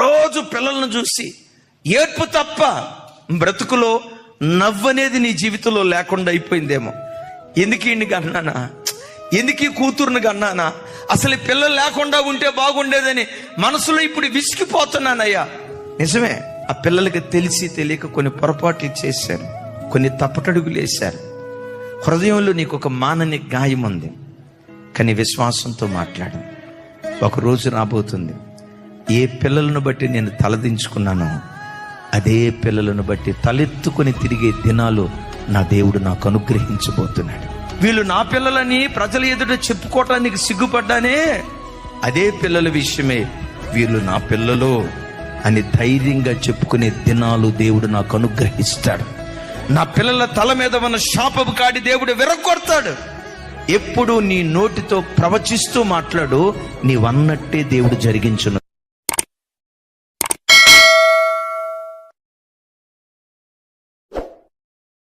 రోజు పిల్లలను చూసి ఏడ్పు తప్ప బ్రతుకులో నవ్వనేది నీ జీవితంలో లేకుండా అయిపోయిందేమో. ఎందుకు ఇండి కన్నానా, ఎందుకు కూతురుని కన్నానా, అసలు పిల్లలు లేకుండా ఉంటే బాగుండేదని మనసులో ఇప్పుడు విసిగిపోతున్నానయ్యా. నిజమే, ఆ పిల్లలకి తెలిసి తెలియక కొన్ని పొరపాట్లు చేశారు, కొన్ని తప్పటడుగులు వేశారు. హృదయంలో నీకు ఒక మానని గాయం ఉంది, కానీ విశ్వాసంతో మాట్లాడు. ఒక రోజు రాబోతుంది, ఏ పిల్లలను బట్టి నేను తలదించుకున్నానో అదే పిల్లలను బట్టి తలెత్తుకొని తిరిగే దినాలు నా దేవుడు నాకు అనుగ్రహించబోతున్నాడు. వీళ్ళు నా పిల్లలని ప్రజల ఎదుట చెప్పుకోవటానికి సిగ్గుపడ్డానే, అదే పిల్లల విషయమే వీళ్ళు నా పిల్లలు అని ధైర్యంగా చెప్పుకునే దినాలు దేవుడు నాకు అనుగ్రహిస్తాడు. నా పిల్లల తల మీద ఉన్న శాపపు కాడి దేవుడు విరగొడతాడు. ఎప్పుడు నీ నోటితో ప్రవచిస్తూ మాట్లాడు, నీవన్నట్టే దేవుడు జరిగించును.